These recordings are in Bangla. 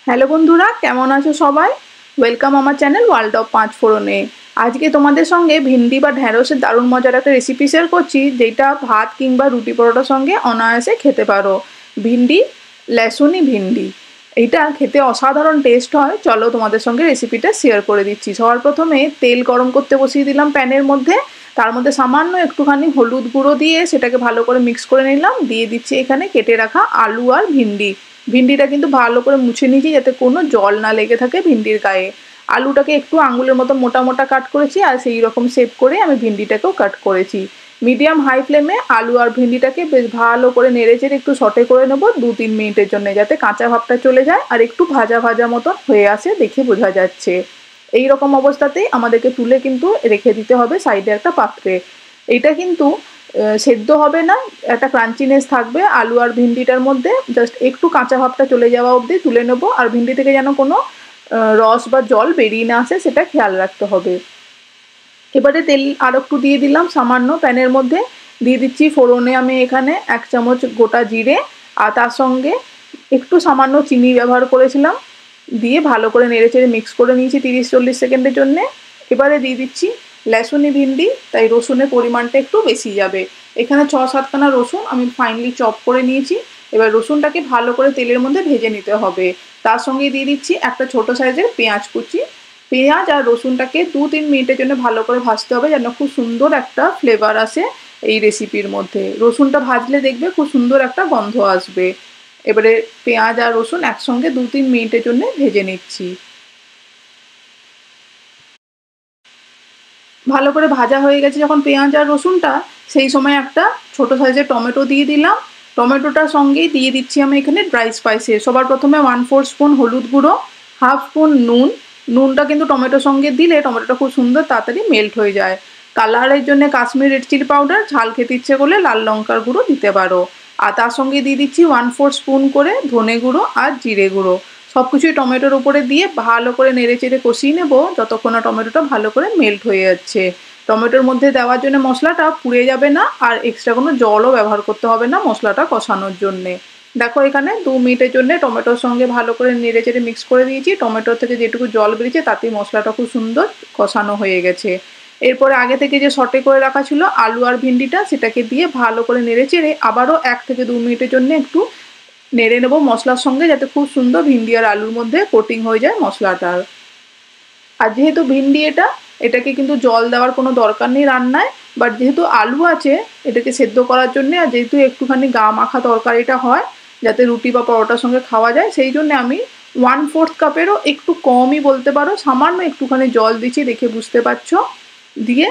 হ্যালো বন্ধুরা, কেমন আছো সবাই? ওয়েলকাম আমার চ্যানেল ওয়ার্ল্ড অফ পাঁচ ফোড়নে। আজকে তোমাদের সঙ্গে ভিন্ডি বা ঢ্যাঁড়সের দারুণ মজার একটা রেসিপি শেয়ার করছি, যেটা ভাত কিংবা রুটি পরোটার সঙ্গে অনায়াসে খেতে পারো। ভিন্ডি, লেসুনি ভিন্ডি, এইটা খেতে অসাধারণ টেস্ট হয়। চলো তোমাদের সঙ্গে রেসিপিটা শেয়ার করে দিচ্ছি। সবার প্রথমে তেল গরম করতে বসিয়ে দিলাম প্যানের মধ্যে। তার মধ্যে সামান্য একটুখানি হলুদ গুঁড়ো দিয়ে সেটাকে ভালো করে মিক্স করে নিলাম। দিয়ে দিচ্ছি এখানে কেটে রাখা আলু আর ভিন্ডি। ভিন্ডিটা কিন্তু ভালো করে মুছে নিয়েছি যাতে কোনো জল না লেগে থাকে ভিন্ডির গায়ে। আলুটাকে একটু আঙুলের মতো মোটা মোটা কাট করেছি, আর সেই রকম শেপ করে আমি ভিন্ডিটাকেও কাট করেছি। মিডিয়াম হাই ফ্লেমে আলু আর ভিন্ডিটাকে বেশ ভালো করে নেড়ে চেড়ে একটু সটে করে নেবো 2-3 মিনিটের জন্য, যাতে কাঁচা ভাবটা চলে যায় আর একটু ভাজা ভাজা মতো হয়ে আসে, দেখে বোঝা যাচ্ছে। এই রকম অবস্থাতেই আমাদেরকে তুলে কিন্তু রেখে দিতে হবে সাইডে একটা পাত্রে। এইটা কিন্তু সেদ্ধ হবে না, একটা ক্রাঞ্চিনেস থাকবে আলু আর ভিন্ডিটার মধ্যে। জাস্ট একটু কাঁচা ভাবটা চলে যাওয়া অবধি তুলে নেবো, আর ভিন্ডি থেকে যেন কোনো রস বা জল বেরিয়ে না আসে সেটা খেয়াল রাখতে হবে। এবারে তেল আর একটু দিয়ে দিলাম সামান্য প্যানের মধ্যে। দিয়ে দিচ্ছি ফোড়নে আমি এখানে 1 চামচ গোটা জিরে, আর তার সঙ্গে একটু সামান্য চিনি ব্যবহার করেছিলাম। দিয়ে ভালো করে নেড়ে চেড়ে মিক্স করে নিয়েছি 30-40 সেকেন্ডের জন্যে। এবারে দিয়ে দিচ্ছি লেসুনি ভিন্ডি, তাই রসুনের পরিমাণটা একটু বেশি যাবে। এখানে 6-7 খানা রসুন আমি ফাইনলি চপ করে নিয়েছি। এবার রসুনটাকে ভালো করে তেলের মধ্যে ভেজে নিতে হবে। তার সঙ্গে দিয়ে দিচ্ছি একটা ছোট সাইজের পেঁয়াজ কুচি। পেঁয়াজ আর রসুনটাকে 2-3 মিনিটের জন্য ভালো করে ভাজতে হবে, যেন খুব সুন্দর একটা ফ্লেভার আসে এই রেসিপির মধ্যে। রসুনটা ভাজলে দেখবে খুব সুন্দর একটা গন্ধ আসবে। এবারে পেঁয়াজ আর রসুন একসঙ্গে 2-3 মিনিটের জন্য ভেজে নিচ্ছি। ভালো করে ভাজা হয়ে গেছে যখন পেঁয়াজ আর রসুনটা, সেই সময় একটা ছোট সাইজের টমেটো দিয়ে দিলাম। টমেটোটার সঙ্গেই দিয়ে দিচ্ছি আমি এখানে ড্রাই স্পাইসেস। সবার প্রথমে 1/4 স্পুন হলুদ গুঁড়ো, হাফ স্পুন নুন। নুনটা কিন্তু টমেটোর সঙ্গে দিলে টমেটোটা খুব সুন্দর তাড়াতাড়ি মেল্ট হয়ে যায়। কালারের জন্য কাশ্মীর রেড চিলি পাউডার, ঝাল খেতে ইচ্ছে করলে লাল লঙ্কার গুঁড়ো দিতে পারো। আর তার সঙ্গে দিয়ে দিচ্ছি 1/4 স্পুন করে ধনে গুঁড়ো আর জিরে গুঁড়ো। সব কিছুই টমেটোর উপরে দিয়ে ভালো করে নেড়ে চেড়ে কষিয়ে নেবো যতক্ষণ না টমেটোটা ভালো করে মেল্ট হয়ে যাচ্ছে। টমেটোর মধ্যে দেওয়ার জন্য মশলাটা পুড়ে যাবে না, আর এক্সট্রা কোনো জলও ব্যবহার করতে হবে না মশলাটা কষানোর জন্যে। দেখো এখানে 2 মিনিটের জন্য টমেটোর সঙ্গে ভালো করে নেড়ে চেড়ে মিক্স করে দিয়েছি। টমেটোর থেকে যেটুকু জল বেরিয়েছে তাতেই মশলাটা খুব সুন্দর কষানো হয়ে গেছে। এরপরে আগে থেকে যে সটে করে রাখা ছিল আলু আর ভিন্ডিটা, সেটাকে দিয়ে ভালো করে নেড়ে চেড়ে আবারও 1 থেকে 2 মিনিটের জন্য একটু নেড়ে নেবো মশলার সঙ্গে, যাতে খুব সুন্দর ভিন্ডি আর আলুর মধ্যে কোটিং হয়ে যায় মশলাটার। আর যেহেতু ভিন্ডি এটাকে কিন্তু জল দেওয়ার কোনো দরকার নেই রান্নায়। বাট যেহেতু আলু আছে এটাকে সেদ্ধ করার জন্য, আর যেহেতু একটুখানি গা মাখা তরকারিটা হয় যাতে রুটি বা পরোটার সঙ্গে খাওয়া যায়, সেই জন্য আমি 1/4 কাপেরও একটু কমই বলতে পারো, সামান্য একটুখানি জল দিচ্ছি, দেখে বুঝতে পারছো। দিয়ে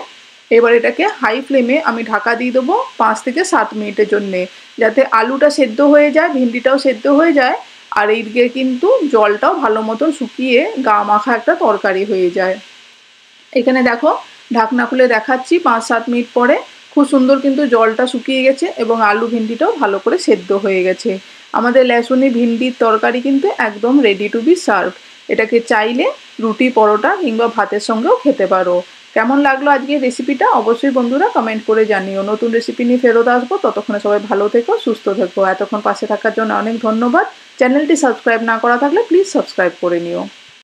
এবার এটাকে হাই ফ্লেমে আমি ঢাকা দিয়ে দেবো 5 থেকে 7 মিনিটের জন্যে, যাতে আলুটা সেদ্ধ হয়ে যায়, ভিন্ডিটাও সেদ্ধ হয়ে যায়, আর এইদিকে কিন্তু জলটাও ভালো মতন শুকিয়ে গা মাখা একটা তরকারি হয়ে যায়। এখানে দেখো ঢাকনা খুলে দেখাচ্ছি 5-7 মিনিট পরে খুব সুন্দর কিন্তু জলটা শুকিয়ে গেছে এবং আলু ভিন্ডিটাও ভালো করে সেদ্ধ হয়ে গেছে। আমাদের লেসুনি ভিন্ডির তরকারি কিন্তু একদম রেডি টু বি সার্ভ। এটাকে চাইলে রুটি পরোটা কিংবা ভাতের সঙ্গেও খেতে পারো। কেমন লাগলো আজকের রেসিপিটা অবশ্যই বন্ধুরা কমেন্ট করে জানিও। নতুন রেসিপি নিয়ে ফেরত আসবো, ততক্ষণে সবাই ভালো থেকো, সুস্থ থেকো। এতক্ষণ পাশে থাকার জন্য অনেক ধন্যবাদ। চ্যানেলটি সাবস্ক্রাইব না করা থাকলে প্লিজ সাবস্ক্রাইব করে নিও।